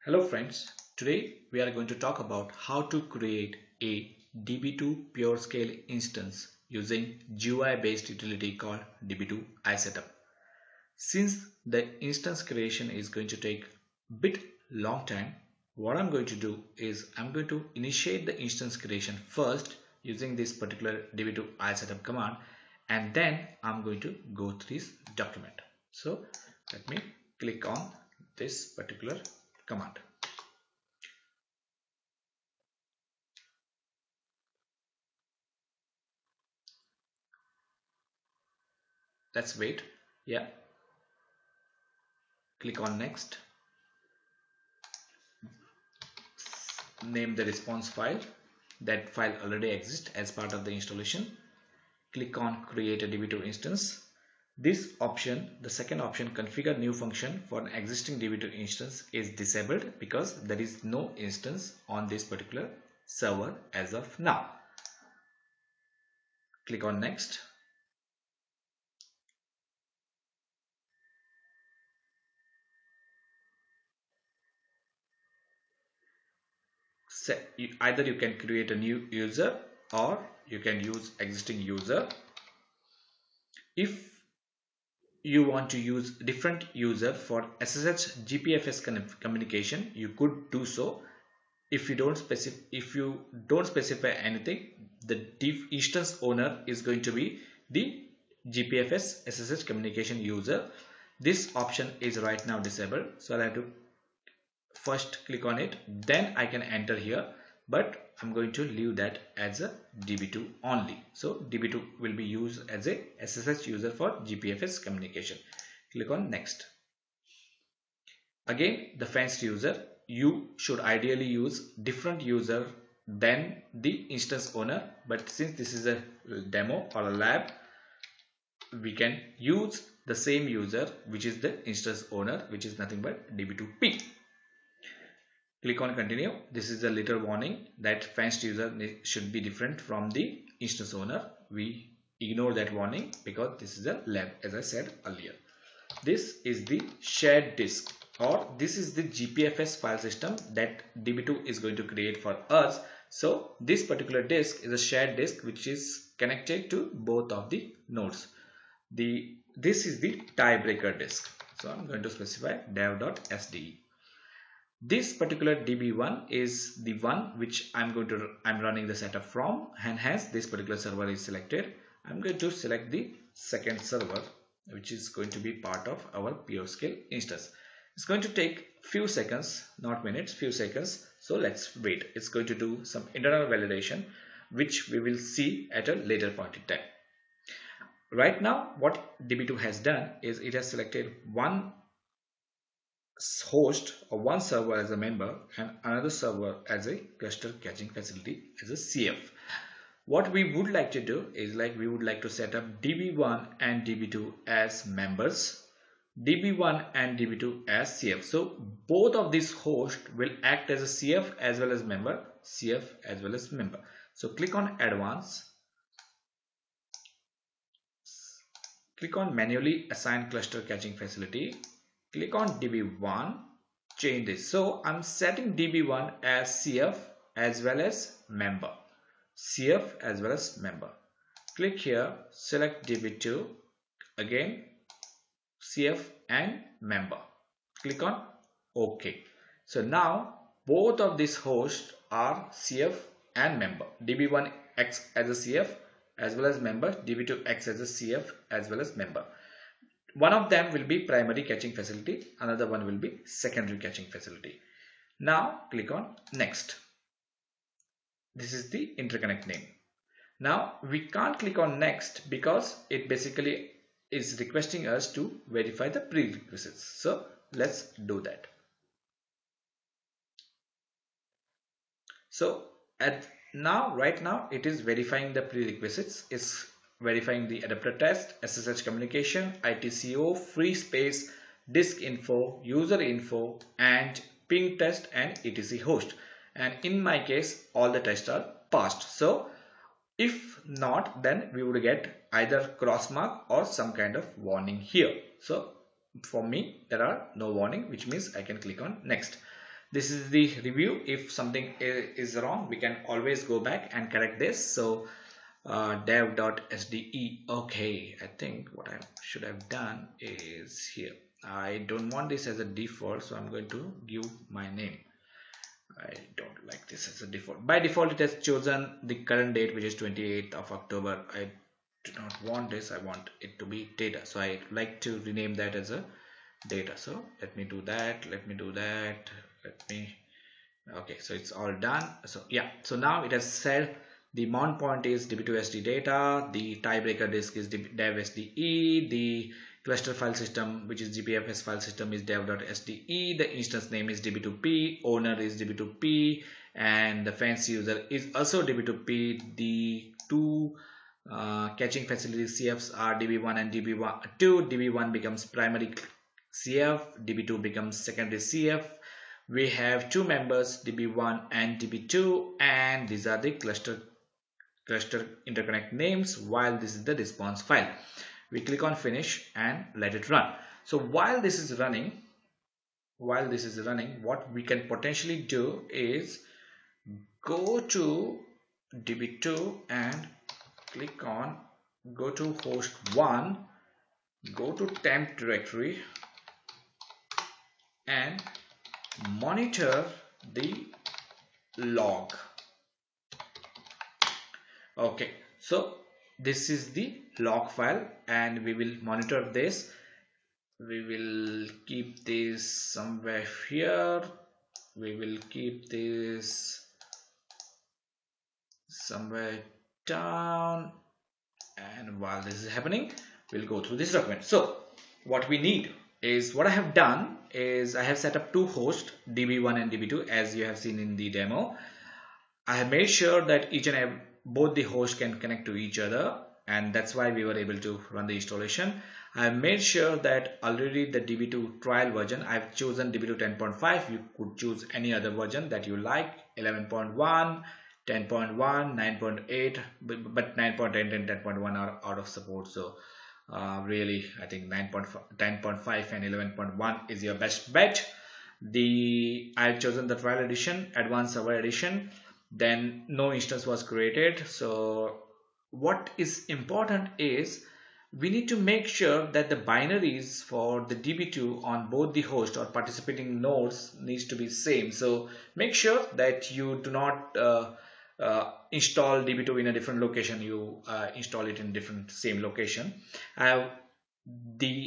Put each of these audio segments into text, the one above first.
Hello friends, today we are going to talk about how to create a Db2 pureScale instance using GUI based utility called Db2 iSetup. Since the instance creation is going to take a bit long time, what I'm going to do is I'm going to initiate the instance creation first using this particular Db2 iSetup command, and then I'm going to go through this document. So let me click on this particular command. Let's wait. Yeah, click on next. Name the response file. That file already exists as part of the installation. Click on create a Db2 instance. This option, the second option, configure new function for an existing Db2 instance, is disabled because there is no instance on this particular server as of now. Click on next. Either you can create a new user or you can use existing user. If you want to use different user for SSH GPFS communication, you could do so. If you don't specify anything, the instance owner is going to be the GPFS SSH communication user. This option is right now disabled, so I have to first click on it, then I can enter here, but I'm going to leave that as a DB2 only. So DB2 will be used as a SSH user for GPFS communication. Click on next. Again, the fenced user, you should ideally use different user than the instance owner, but since this is a demo or a lab, we can use the same user, which is the instance owner, which is nothing but DB2P. Click on continue. This is a little warning that fenced user should be different from the instance owner. We ignore that warning because this is a lab, as I said earlier. This is the shared disk, or this is the GPFS file system that DB2 is going to create for us. So this particular disk is a shared disk which is connected to both of the nodes. This is the tiebreaker disk. So I'm going to specify dev.sde. This particular DB1 is the one which I'm running the setup from, and hence this particular server is selected. I'm going to select the second server, which is going to be part of our pureScale instance. It's going to take few seconds, not minutes, few seconds. So let's wait. It's going to do some internal validation, which we will see at a later point in time. Right now, what DB2 has done is it has selected one host or one server as a member and another server as a cluster caching facility as a CF. What we would like to do is we would like to set up DB1 and DB2 as members, DB1 and DB2 as CF. So both of these hosts will act as a CF as well as member, CF as well as member. So click on advanced, click on manually assign cluster caching facility. Click on DB1, change this. So I'm setting DB1 as CF as well as member. CF as well as member. Click here, select DB2, again CF and member. Click on OK. So now both of these hosts are CF and member. DB1 acts as a CF as well as member. DB2 acts as a CF as well as member. One of them will be primary caching facility, another one will be secondary caching facility. Now click on next. This is the interconnect name. Now we can't click on next because it basically is requesting us to verify the prerequisites. So let's do that. So right now it is verifying the prerequisites. It's verifying the adapter test, SSH communication, ITCO, free space, disk info, user info, and ping test and etc host. And in my case, all the tests are passed. So if not, then we would get either cross mark or some kind of warning here. So for me, there are no warning, which means I can click on next. this is the review. If something is wrong, we can always go back and correct this. So dev.sde. Okay, I think what I should have done is here. I don't want this as a default, so I'm going to give my name. I don't like this as a default. By default, it has chosen the current date, which is 28th of October. I do not want this. I want it to be data. So I like to rename that as a data. So let me do that. Let me do that. Let me. Okay, so it's all done. So yeah, so now it has said the mount point is db2sd data, the tiebreaker disk is dev.sde, the cluster file system, which is gpfs file system, is dev.sde, the instance name is db2p, owner is db2p, and the fancy user is also db2p. The two caching facilities CFs are db1 and db2. db1 becomes primary CF, db2 becomes secondary CF. We have two members, db1 and db2, and these are the cluster interconnect names, while this is the response file. We click on finish and let it run. So while this is running, what we can potentially do is go to db2 and click on, go to host 1, go to temp directory and monitor the log. Okay, so this is the log file and we will monitor this. We will keep this somewhere here. We will keep this somewhere down, and while this is happening, we'll go through this document. So what we need is, what I have done is I have set up two hosts, db1 and db2, as you have seen in the demo. I have made sure that both the hosts can connect to each other, and that's why we were able to run the installation. I have made sure that already the db2 trial version, I've chosen db2 10.5. You could choose any other version that you like, 11.1, 10.1, 9.8, but 9.8 and 10.1 are out of support. So really, I think 10.5 and 11.1 is your best bet. I've chosen the trial edition, advanced server edition. Then no instance was created. So what is important is we need to make sure that the binaries for the db2 on both the host or participating nodes needs to be same. So make sure that you do not install db2 in a different location. You install it in different same location. I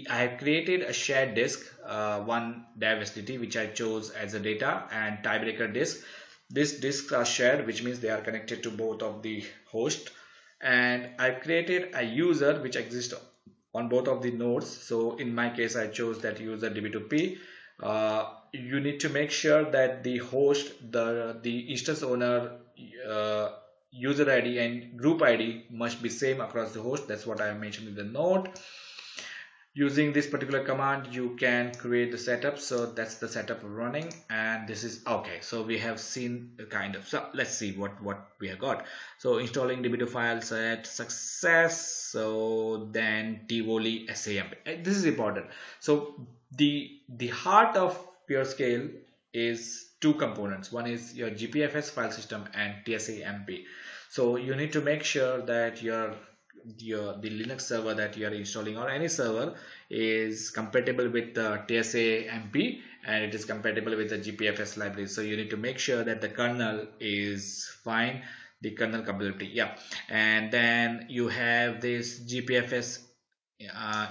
have created a shared disk, one dev.sdt, which I chose as a data, and tiebreaker disk. These disks are shared, which means they are connected to both of the hosts. And I've created a user which exists on both of the nodes. So in my case, I chose that user db2p. You need to make sure that the host, the instance owner, user ID and group ID must be same across the host. That's what I have mentioned in the note. Using this particular command, you can create the setup. So that's the setup running, and this is okay. So we have seen kind of. So let's see what we have got. So installing db2 file set success. So then tivoli SAMP. This is important. So the heart of pureScale is two components. One is your GPFS file system and TSAMP. So you need to make sure that the Linux server that you are installing, or any server, is compatible with the TSAMP and it is compatible with the GPFS library. So you need to make sure that the kernel is fine, the kernel compatibility. Yeah, and then you have this GPFS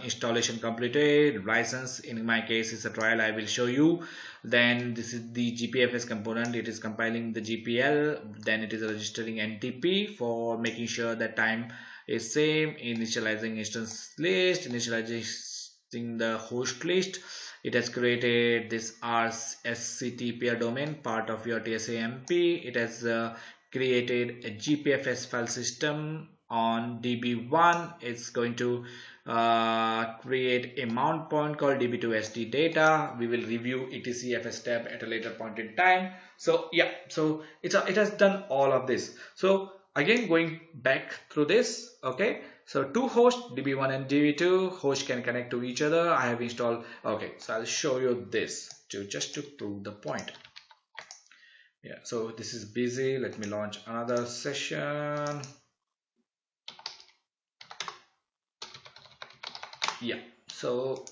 installation completed. License, in my case, is a trial. I will show you. Then this is the GPFS component. It is compiling the GPL. Then it is registering NTP for making sure that time is same, initializing instance list, initializing the host list. It has created this RSCT peer domain, part of your TSAMP. It has created a GPFS file system on db1. It's going to create a mount point called db2sd data. We will review etcfs tab at a later point in time. So yeah, so it has done all of this. So again, going back through this, okay, so two hosts, db1 and db2 hosts can connect to each other. I have installed. Okay, so I'll show you this just to prove the point. Yeah, so this is busy. Let me launch another session. Yeah, so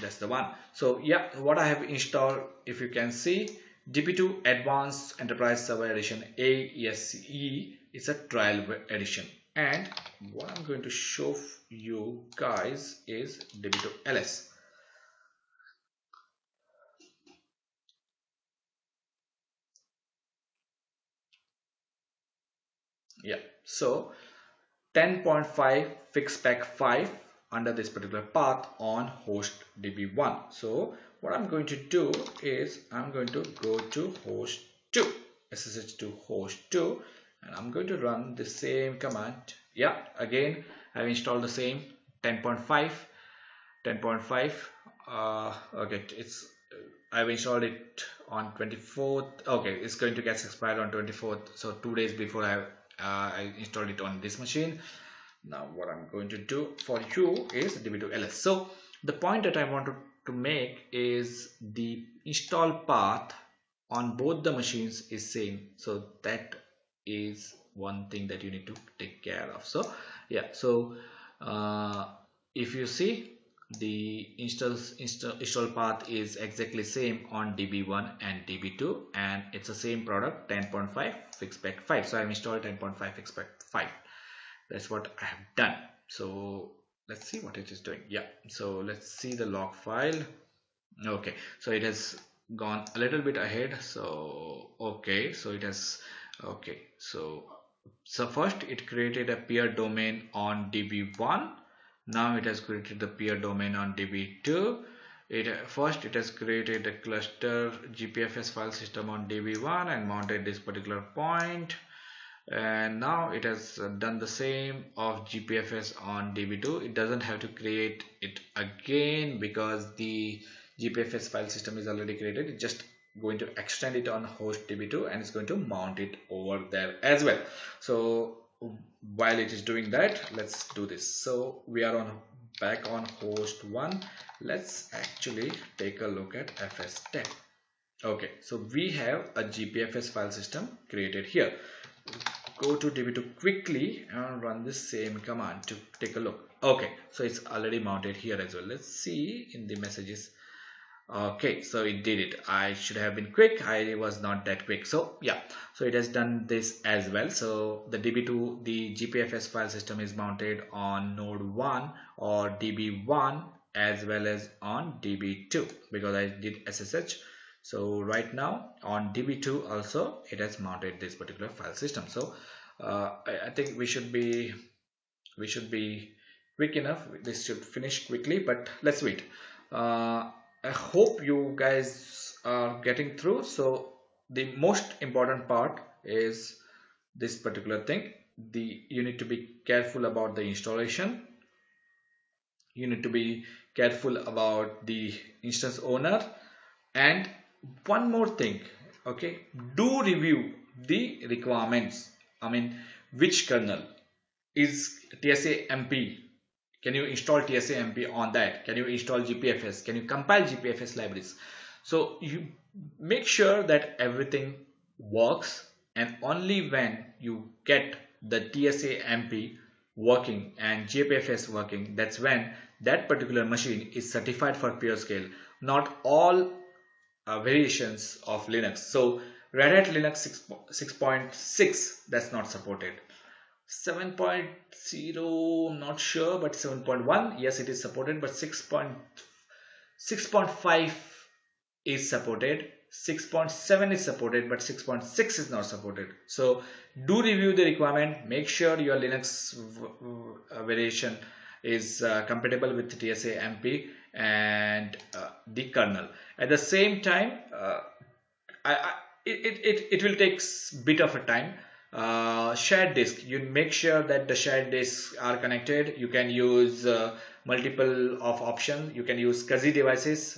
that's the one. So yeah, what I have installed, if you can see, Db2 Advanced Enterprise Server Edition ASE is a trial edition, and what I'm going to show you guys is Db2 LS. Yeah, so 10.5 fixed spec 5 under this particular path on host db1. So what I'm going to do is I'm going to go to host 2, ssh to host 2, and I'm going to run the same command. Yeah, again I've installed the same 10.5. Okay, it's I've installed it on 24th. Okay, it's going to get expired on 24th, so 2 days before I installed it on this machine. Now what I'm going to do for you is db2 ls. So the point that I wanted to make is the install path on both the machines is same, so that is one thing that you need to take care of. So yeah, so if you see, the install path is exactly same on db1 and db2, and it's the same product 10.5 fixed spec 5. So I've installed 10.5 fixed spec 5. That's what I have done. So let's see what it is doing. Yeah, so let's see the log file. Okay, so it has gone a little bit ahead. So okay, so it has, okay, so first it created a peer domain on db1. Now it has created the peer domain on db2. First it has created a cluster gpfs file system on db1 and mounted this particular point, and now it has done the same of gpfs on db2. It doesn't have to create it again because the gpfs file system is already created. It's just going to extend it on host db2 and it's going to mount it over there as well. So while it is doing that, let's do this. So we are on back on host 1. Let's actually take a look at fs10. Okay, so we have a gpfs file system created here. Go to db2 quickly and run the same command to take a look. Okay, so it's already mounted here as well. Let's see in the messages. Okay, so it did it. I should have been quick. I was not that quick. So yeah, so it has done this as well. So the db2, the gpfs file system is mounted on node 1 or db1 as well as on db2 because I did ssh. So right now on db2 also it has mounted this particular file system. So I think we should be quick enough. This should finish quickly, but let's wait. I hope you guys are getting through. So the most important part is this particular thing. You need to be careful about the installation. You need to be careful about the instance owner, and one more thing. Okay, do review the requirements. I mean, which kernel is TSA-MP? Can you install TSA-MP on that? Can you install GPFS? Can you compile GPFS libraries? So you make sure that everything works, and only when you get the TSA-MP working and GPFS working, that's when that particular machine is certified for pureScale. Not all variations of Linux. So Red Hat Linux 6.6, that's not supported. 7.0, I'm not sure, but 7.1, yes, it is supported, but 6.5 is supported, 6.7 is supported, but 6.6 is not supported. So do review the requirement. Make sure your Linux variation is compatible with TSA-MP and the kernel. At the same time, it will take bit of a time. Shared disk, you make sure that the shared disks are connected. You can use multiple of options. You can use SCSI devices,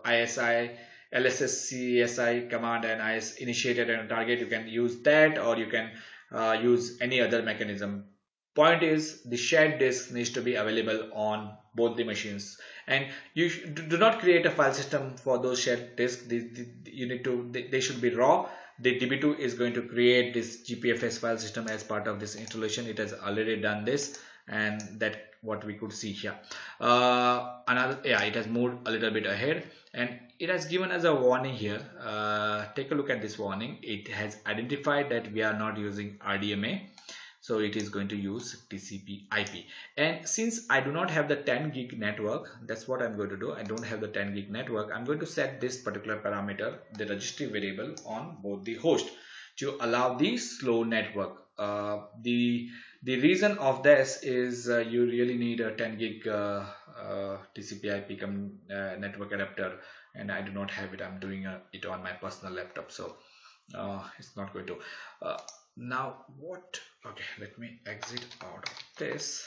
ISI, LSS, CSI command and IS initiated and target. You can use that, or you can use any other mechanism. Point is, the shared disk needs to be available on both the machines, and you do not create a file system for those shared disks. You need to, they should be raw. the db2 is going to create this gpfs file system as part of this installation. It has already done this, and that what we could see here. Another, yeah, it has moved a little bit ahead, and it has given us a warning here. Take a look at this warning. It has identified that we are not using RDMA, so it is going to use TCP IP. And since I do not have the 10 gig network, that's what I'm going to do. I don't have the 10 gig network. I'm going to set this particular parameter, the registry variable, on both the host to allow the slow network. The reason of this is you really need a 10 gig TCP IP network adapter, and I do not have it. I'm doing it on my personal laptop, so it's not going to. Now what? Okay, let me exit out of this.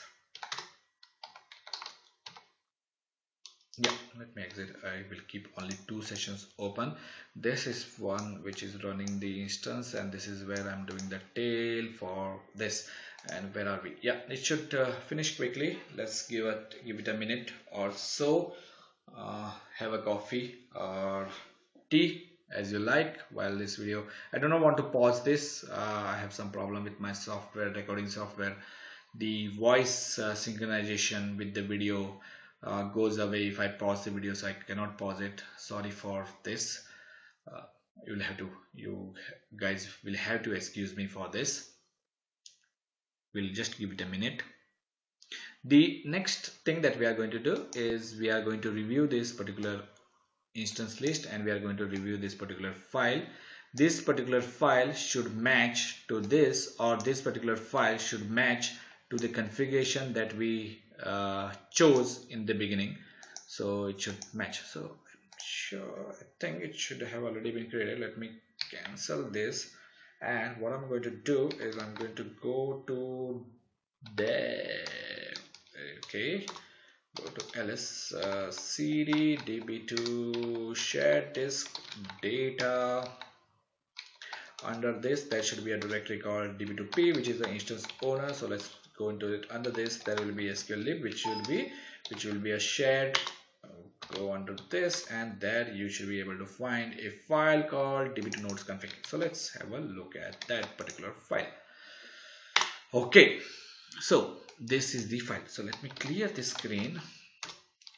Yeah, let me exit. I will keep only 2 sessions open. This is one which is running the instance, and this is where I'm doing the tail for this. And where are we? Yeah, it should finish quickly. Let's give it a minute or so. Have a coffee or tea as you like while this video. I do not want to pause this. I have some problem with my software, recording software. The voice synchronization with the video goes away if I pause the video, so I cannot pause it. Sorry for this. You guys will have to excuse me for this. We'll just give it a minute. The next thing that we are going to do is we are going to review this particular instance list, and we are going to review this particular file. This particular file should match to this, or this particular file should match to the configuration that we chose in the beginning. So it should match. So I'm sure, I think it should have already been created. Let me cancel this, and what I'm going to do is I'm going to go to there. Okay, go to ls cd db2 shared disk data. Under this there should be a directory called db2p, which is the instance owner. So let's go into it. Under this there will be sqllib, which will be a shared. Go under this, and there you should be able to find a file called db2 nodes config. So let's have a look at that particular file. Okay, so this is the file. So let me clear this screen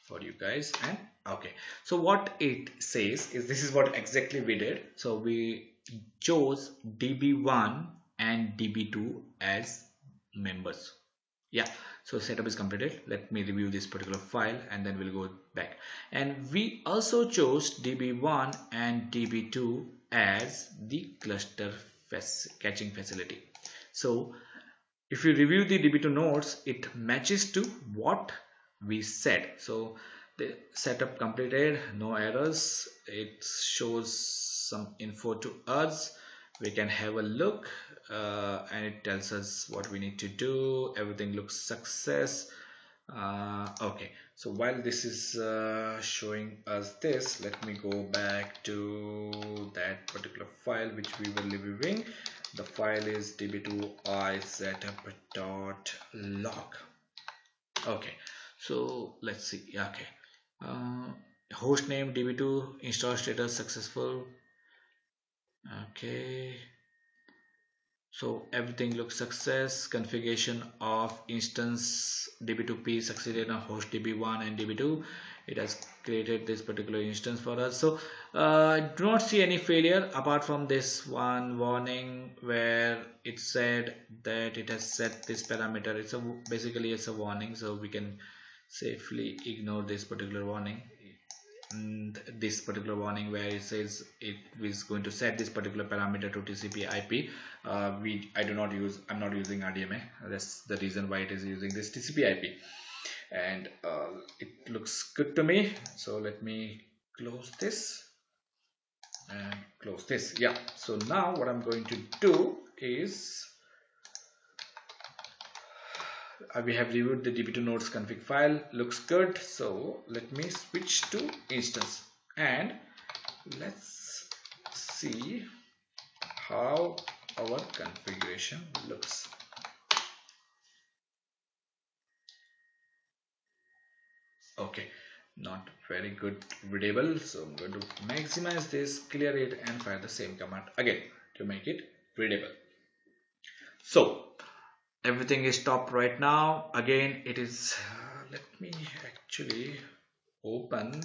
for you guys. And okay, so what it says is, this is what exactly we did. So we chose db1 and db2 as members. Yeah, so setup is completed. Let me review this particular file, and then we'll go back. And we also chose db1 and db2 as the cluster caching facility. So if you review the db2 nodes, it matches to what we said. So the setup completed, no errors. It shows some info to us. We can have a look, and it tells us what we need to do. Everything looks success. Okay, so while this is showing us this, let me go back to that particular file which we were reviewing. The file is db2isetup.log. Okay, so let's see. Okay, host name db2, install status successful. Okay, so everything looks success. Configuration of instance db2p succeeded on host db1 and db2. It has created this particular instance for us. So do not see any failure apart from this one warning where it said that it has set this parameter. Basically it's a warning, so we can safely ignore this particular warning. And this particular warning where it says it is going to set this particular parameter to TCP IP. I'm not using RDMA. That's the reason why it is using this TCP IP, and it looks good to me. So let me close this and close this. Yeah, so now what I'm going to do is we have reviewed the db2 nodes config file. Looks good. So let me switch to instance, and let's see how our configuration looks. Okay, not very good readable, so I'm going to maximize this, clear it, and fire the same command again. to make it readable. So everything is stopped right now. Again, it is let me actually open.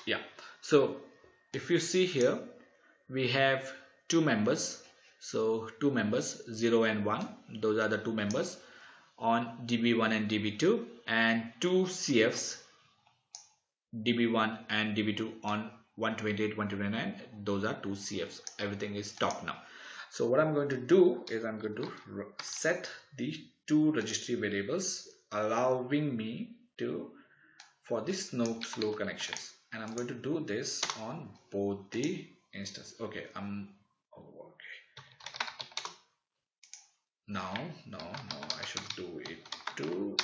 Yeah, so if you see here, we have two members. So two members, 0 and 1, those are the two members on db1 and db2, and two cfs, db1 and db2 on 128 129, those are two cfs. Everything is stopped now. So what I'm going to do is I'm going to set the two registry variables, allowing me to for this slow connections, and I'm going to do this on both the instance. Okay, okay. No, I should do it too.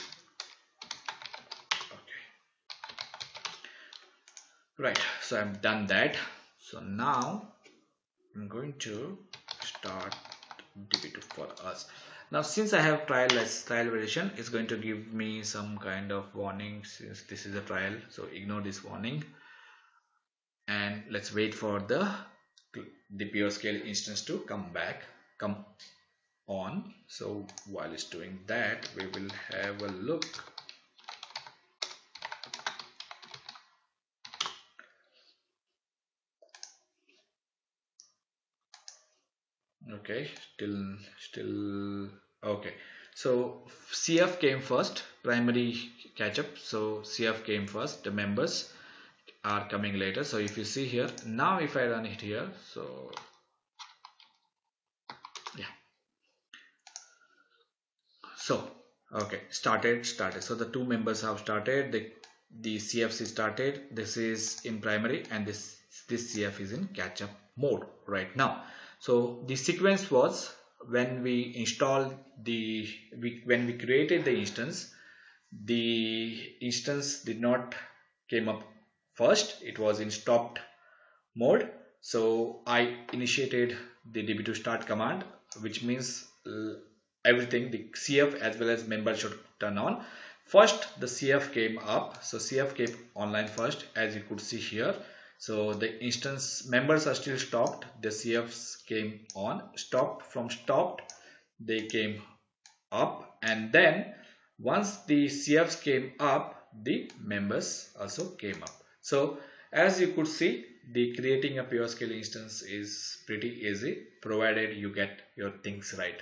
Okay, right, so I've done that. So now I'm going to start db2 for us. Now since I have trial version, it's going to give me some kind of warning since this is a trial, so ignore this warning and let's wait for the pureScale instance to come on. So while it's doing that, we will have a look. Okay, still okay. So CF came first, primary catch up. So CF came first, the members are coming later. So if you see here, now if I run it here, so yeah, so okay, started. So the two members have started, the CFC started. This is in primary and this CF is in catch up mode right now. So the sequence was, when we installed when we created the instance did not came up first, it was in stopped mode. So I initiated the db2 start command, which means everything, the CF as well as member should turn on. First the CF came up, so CF came online first, as you could see here. So the instance members are still stopped, the CFs came on, stopped they came up, and then once the CFs came up, the members also came up. So as you could see, the creating a pureScale instance is pretty easy, provided you get your things right.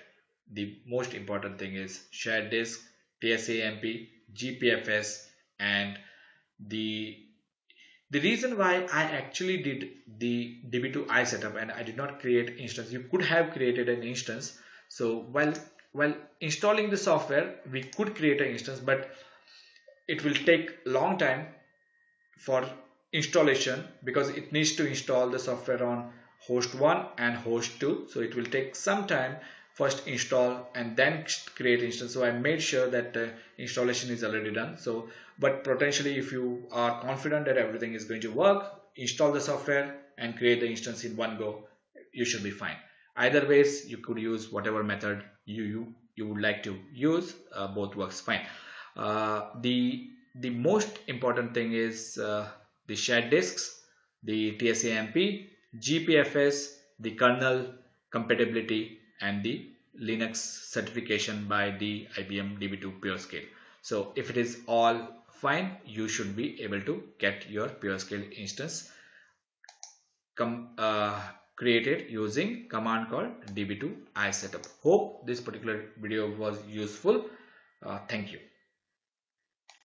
The most important thing is shared disk, TSAMP, GPFS, and the reason why I actually did the db2i setup and I did not create instance. You could have created an instance. So while installing the software, we could create an instance, but it will take long time for installation because it needs to install the software on host 1 and host 2. So it will take some time, first install and then create instance. So I made sure that the installation is already done. So but potentially if you are confident that everything is going to work, install the software and create the instance in one go, you should be fine. Either ways, you could use whatever method you would like to use, both works fine. The most important thing is the shared disks, the TSAMP, GPFS, the kernel compatibility, and the Linux certification by the IBM DB2 pureScale. So if it is all fine, you should be able to get your pureScale instance created using command called db2 iSetup. Hope this particular video was useful. Thank you.